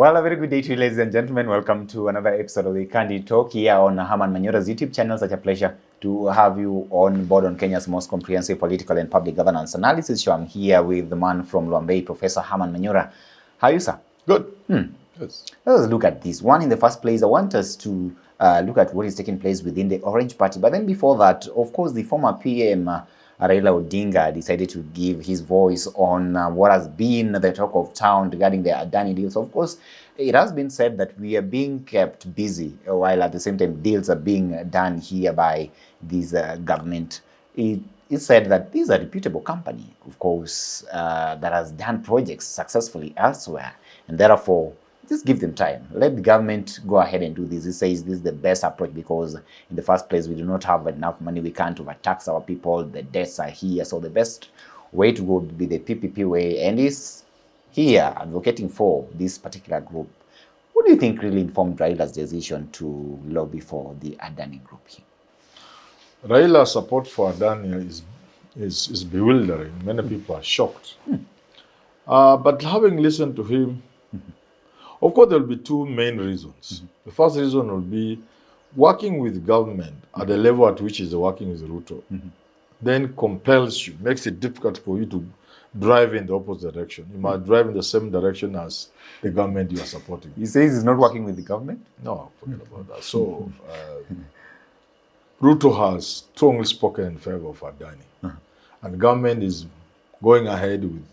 Well, a very good day to you, ladies and gentlemen. Welcome to another episode of the Candy Talk here on Herman Manyora's YouTube channel. Such a pleasure to have you on board on Kenya's most comprehensive political and public governance analysis show. I'm here with the man from Luambei, Professor Herman Manyora. How are you, sir? Good. Yes. Let us look at this. One, in the first place, I want us to look at what is taking place within the Orange Party. But then before that, of course, the former PM, Raila Odinga, decided to give his voice on what has been the talk of town regarding the Adani deals. Of course, it has been said that we are being kept busy while at the same time deals are being done here by this government. It's said that this is a reputable company, of course, that has done projects successfully elsewhere, and therefore, just give them time. Let the government go ahead and do this. It says this is the best approach because in the first place, we do not have enough money. We can't overtax our people. The debts are here. So the best way to go would be the PPP way. And is here advocating for this particular group. What do you think really informed Raila's decision to lobby for the Adani group here? Raila's support for Adani is bewildering. Many people are shocked. But having listened to him, of course, there will be two main reasons. The first reason will be working with government at the level at which is working with Ruto, then compels you, makes it difficult for you to drive in the opposite direction. You must drive in the same direction as the government you are supporting. He says he's not working with the government? No, forget about that. So, Ruto has strongly spoken in favor of Adani. And the government is going ahead with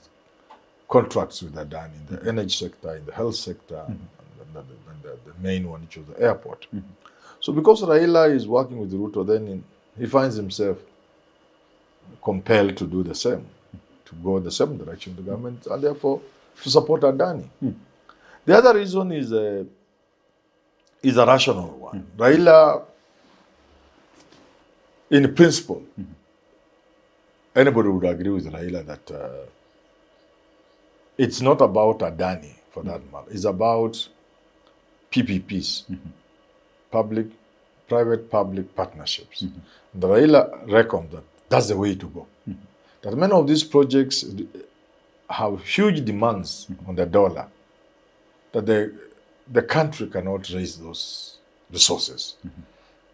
contracts with Adani in the energy sector, in the health sector, and the main one, which was the airport. So because Raila is working with Ruto, then he finds himself compelled to do the same, to go the same direction the government, and therefore to support Adani. The other reason is a rational one. Raila, in principle, anybody would agree with Raila that it's not about Adani, for that matter. It's about PPPs, private-public partnerships. The Raila reckons that that's the way to go. That many of these projects have huge demands on the dollar, that the country cannot raise those resources.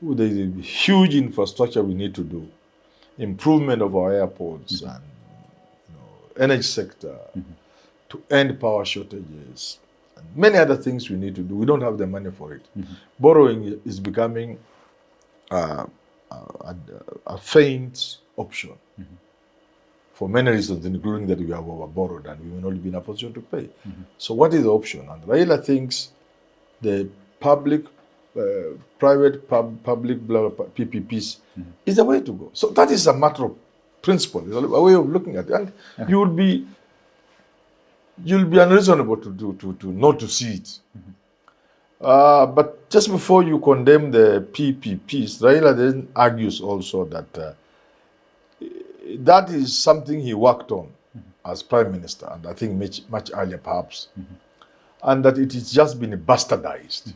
There is a huge infrastructure we need to do, improvement of our airports and energy sector, to end power shortages, and many other things we need to do. We don't have the money for it. Borrowing is becoming a faint option for many reasons, including that we have overborrowed and we will not be in a position to pay. So what is the option? And Raila thinks the public, private, public PPPs is the way to go. So that is a matter of principle, it's a way of looking at it. And you'll be unreasonable to not to see it. But just before you condemn the PPPs, Raila then argues also that that is something he worked on as Prime Minister, and I think much earlier perhaps, and that it has just been bastardized.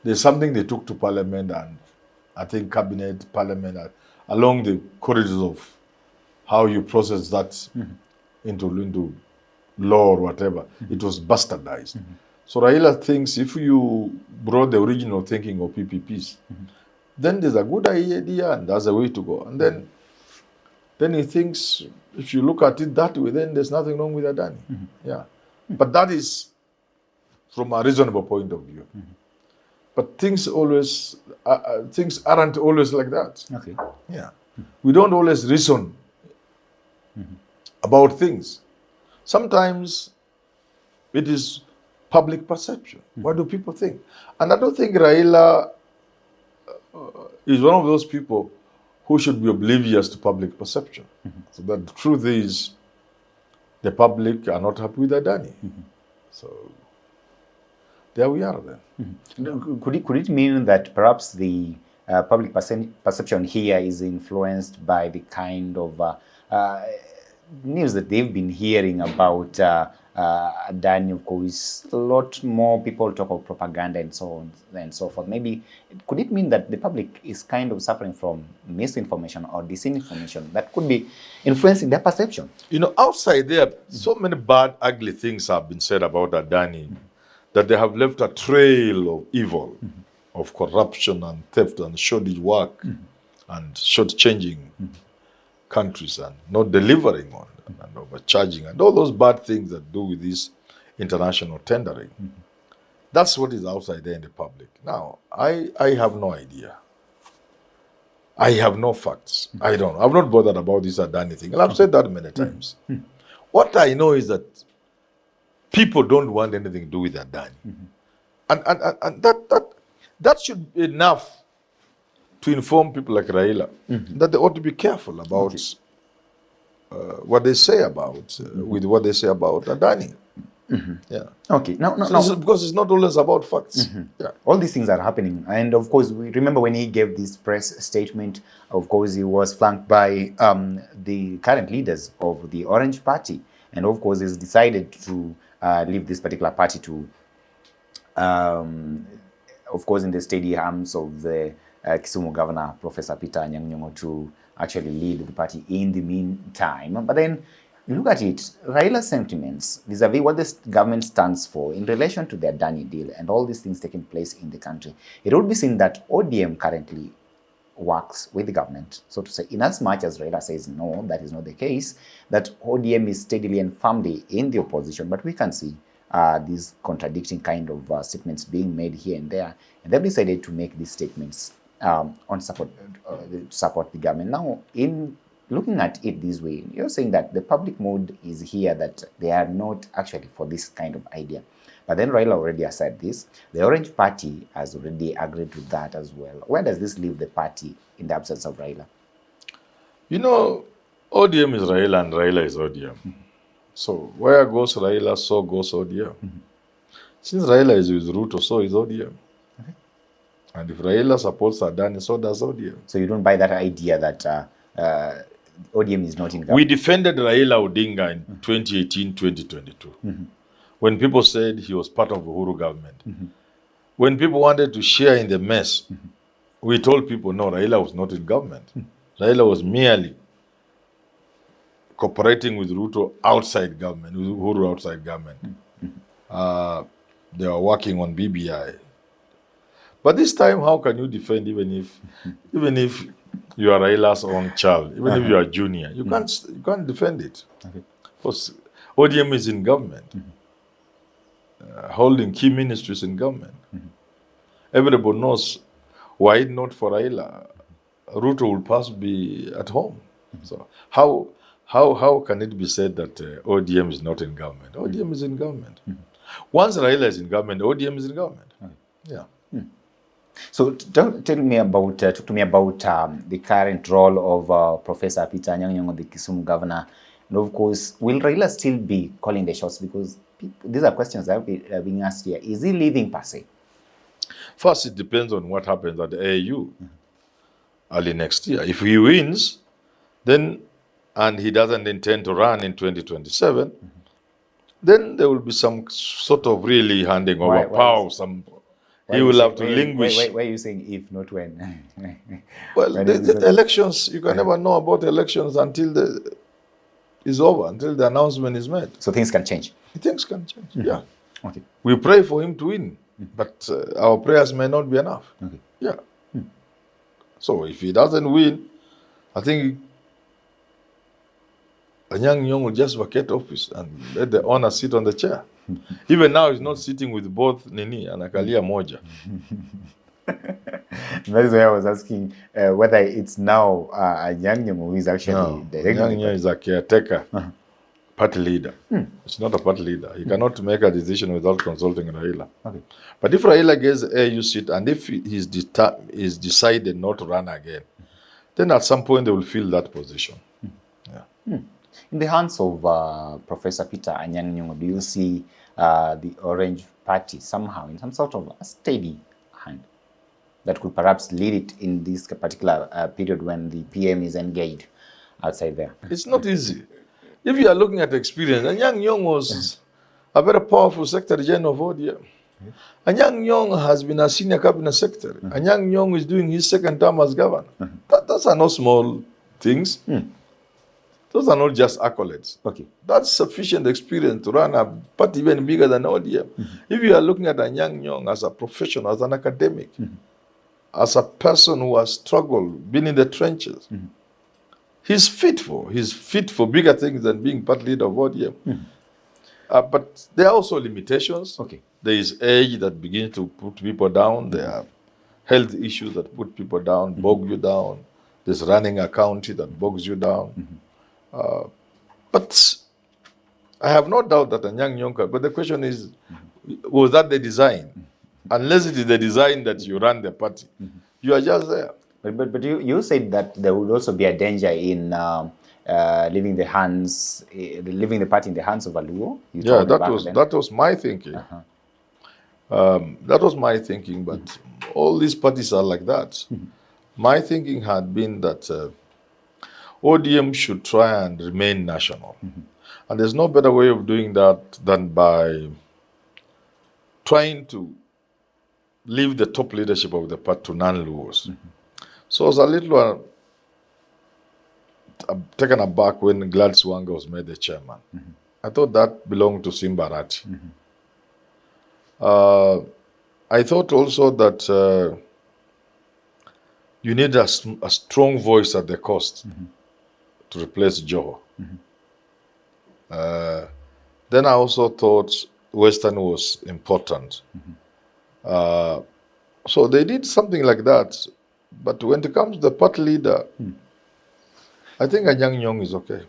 There's something they took to Parliament, and I think Cabinet, Parliament, along the corridors of how you process that into law or whatever, it was bastardized. So Raila thinks if you brought the original thinking of PPPs, then there's a good idea and that's the way to go. And then he thinks if you look at it that way, then there's nothing wrong with Adani. But that is from a reasonable point of view. But things aren't always like that. We don't always reason about things. Sometimes it is public perception. What do people think? And I don't think Raila is one of those people who should be oblivious to public perception. So the truth is, the public are not happy with Adani. So there we are then. Could it mean that perhaps the public perception here is influenced by the kind of news that they've been hearing about Adani, of course, a lot more people talk of propaganda and so on and so forth. Maybe, could it mean that the public is kind of suffering from misinformation or disinformation that could be influencing their perception? You know, outside there, so many bad, ugly things have been said about Adani that they have left a trail of evil, of corruption and theft and shoddy work and shortchanging countries and not delivering on them and overcharging and all those bad things that do with this international tendering. That's what is outside there in the public. Now, I have no idea. I have no facts. I don't know. I'm not bothered about this Adani thing. And I've said that many times. What I know is that people don't want anything to do with Adani. And that should be enough to inform people like Raila that they ought to be careful about what they say about, with what they say about Adani. Yeah. Okay. No. Because it's not always about facts. Yeah. All these things are happening. And of course, we remember when he gave this press statement, of course, he was flanked by the current leaders of the Orange Party. And of course, he's decided to leave this particular party to, of course, in the steady arms of the Kisumu governor, Professor Peter Anyang' Nyong'o, to actually lead the party in the meantime. But then, look at it, Raila's sentiments vis-a-vis what this government stands for in relation to the Adani deal and all these things taking place in the country. It would be seen that ODM currently works with the government, so to say, in as much as Raila says no, that is not the case, that ODM is steadily and firmly in the opposition, but we can see these contradicting kind of statements being made here and there, and they've decided to make these statements on support the government. Now, in looking at it this way, you're saying that the public mood is here, that they are not actually for this kind of idea. But then Raila already has said this. The Orange Party has already agreed to that as well. Where does this leave the party in the absence of Raila? You know, ODM is Raila and Raila is ODM. So where goes Raila, so goes ODM. Since Raila is with Ruto, so is ODM. Okay. And if Raila supports Adani, so does ODM. So you don't buy that idea that ODM is not in government? We defended Raila Odinga in 2018, 2022. When people said he was part of the Uhuru government. When people wanted to share in the mess, we told people, no, Raila was not in government. Raila was merely cooperating with Ruto outside government, with Uhuru outside government. They were working on BBI. But this time, how can you defend even if you are Raila's own child, even if you are junior? You can't defend it. Okay. Because ODM is in government, holding key ministries in government. Everybody knows, were it not for Raila, Ruto will perhaps be at home. So how can it be said that ODM is not in government? ODM is in government. Once Raila is in government, ODM is in government. Yeah. So talk to me about the current role of Professor Peter Anyang' Nyong'o, the Kisumu governor. And of course, will Raila still be calling the shots? Because these are questions that are being asked here. Is he leaving per se? First, it depends on what happens at the AU early next year. If he wins, then, and he doesn't intend to run in 2027, then there will be some sort of really handing over power. He will have to languish. Why are you saying if, not when? Well, the elections, you can never know about the elections until it's over, until the announcement is made. So things can change? Things can change, yeah. Okay. We pray for him to win, but our prayers may not be enough. Okay. Yeah. So if he doesn't win, I think Anyang' Nyong'o will just vacate office and let the owner sit on the chair. Even now, he's not sitting with both Nini and Akalia Moja. That is why I was asking whether it's now Anyang' Nyong'o who is actually directing. Anyang' Nyong'o is a caretaker, party leader. It's not a party leader. He cannot make a decision without consulting Raila. Okay. But if Raila gets AU seat and if he's decided not to run again, then at some point they will fill that position. Yeah. In the hands of Professor Peter Anyang' Nyong'o, do you see the Orange Party somehow in some sort of a steady hand that could perhaps lead it in this particular period when the PM is engaged outside there? It's not easy. If you are looking at experience, Anyang' Nyong'o a very powerful Secretary General of ODM. Anyang Nyong has been a senior cabinet secretary. Anyang Nyong is doing his second term as governor. Those are not small things. Those are not just accolades. Okay. That's sufficient experience to run a party even bigger than ODM. If you are looking at Anyang Nyong as a professional, as an academic, as a person who has struggled, been in the trenches, he's fit for bigger things than being party leader of ODM. But there are also limitations. Okay. There is age that begins to put people down. There are health issues that put people down, bog you down. There's running a county that bogs you down. But I have no doubt that Anyang Nyong, but the question is, was that the design? Unless it is the design that you run the party, you are just there. But you said that there would also be a danger in leaving the party in the hands of a Luo. Yeah, that was my thinking. That was my thinking, but all these parties are like that. My thinking had been that ODM should try and remain national. And there's no better way of doing that than by trying to leave the top leadership of the party to non-Luos. So I was a little taken aback when Gladys Wanga was made the chairman. I thought that belonged to Simbarati. I thought also that you need a strong voice at the coast to replace Joho. Then I also thought Western was important. So they did something like that. But when it comes to the party leader, I think Anyang Nyong is okay.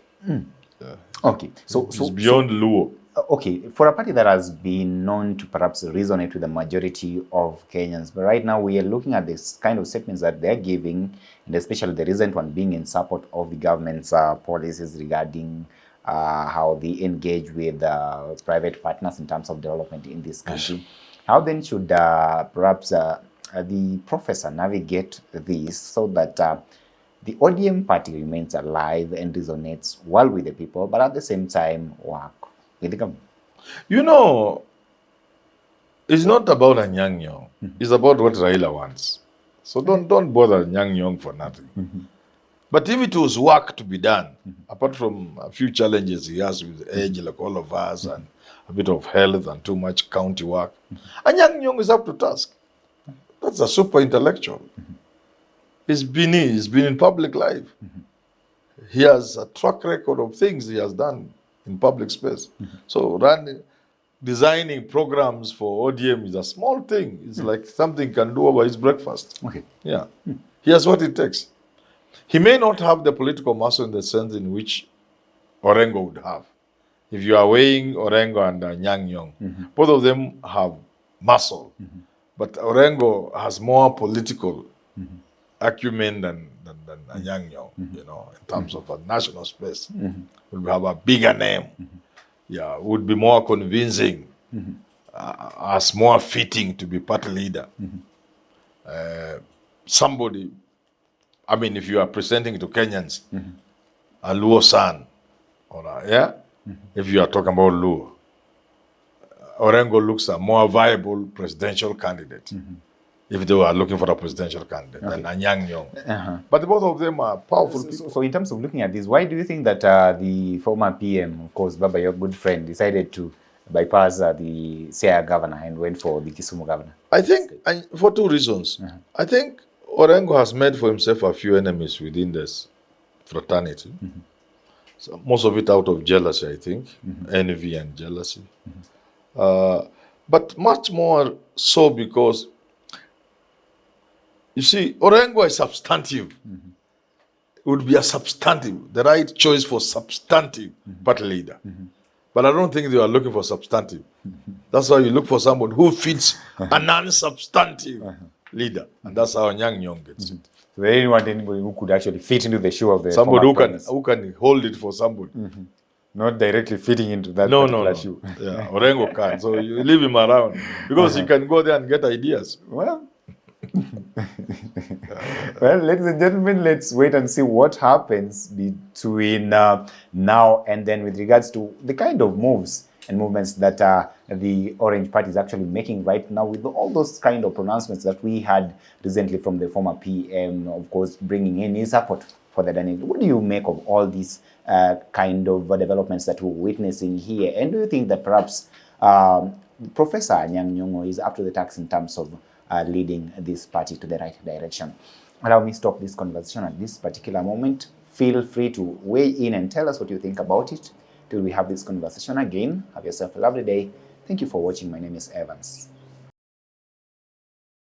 Okay. So it's beyond Luo. Okay, for a party that has been known to perhaps resonate with the majority of Kenyans, but right now we are looking at this kind of statements that they're giving, and especially the recent one being in support of the government's policies regarding how they engage with private partners in terms of development in this country. How then should perhaps the professor navigate this so that the ODM party remains alive and resonates well with the people, but at the same time work with the government? You know, it's not about Anyang Nyong. It's about what Raila wants. So don't bother Anyang Nyong for nothing. But if it was work to be done, apart from a few challenges he has with age, like all of us, and a bit of health and too much county work, Anyang Nyong is up to task. That's a super intellectual. He's been in public life. He has a track record of things he has done in public space. So designing programs for ODM is a small thing. It's like something he can do over his breakfast. Okay. Yeah. He has what it takes. He may not have the political muscle in the sense in which Orengo would have. If you are weighing Orengo and Anyang Nyong, both of them have muscle. But Orengo has more political acumen than Anyang Nyong, you know, in terms of a national space. Would have a bigger name. Yeah, would be more convincing, as more fitting to be party leader. Somebody, I mean, if you are presenting to Kenyans, a Luo son, or if you are talking about Luo, Orengo looks a more viable presidential candidate. If they were looking for a presidential candidate than Anyang Nyong. But both of them are powerful people. So in terms of looking at this, why do you think that the former PM, of course, Baba, your good friend, decided to bypass the Siaya governor and went for the Kisumu governor? I think, for two reasons. I think Orengo has made for himself a few enemies within this fraternity. So most of it out of jealousy, I think. Envy and jealousy. But much more so because, you see, Orengo is substantive. It would be a substantive, the right choice for substantive party leader. But I don't think they are looking for substantive. That's why you look for someone who fits a non-substantive leader. And that's how Anyang Nyong gets it. So they didn't want anybody who could actually fit into the shoe of the somebody who can hold it for somebody. Not directly fitting into that No. shoe. Yeah, Orengo can. So you leave him around because he can go there and get ideas. Well, well, ladies and gentlemen, let's wait and see what happens between now and then with regards to the kind of moves and movements that the Orange Party is actually making right now, with all those kind of pronouncements that we had recently from the former PM, of course, bringing in his support for the Adani. What do you make of all these kind of developments that we're witnessing here? And do you think that perhaps Professor Anyang' Nyong'o is up to the task in terms of leading this party to the right direction? Allow me to stop this conversation at this particular moment. Feel free to weigh in and tell us what you think about it. Till we have this conversation again, have yourself a lovely day. Thank you for watching. My name is Evans.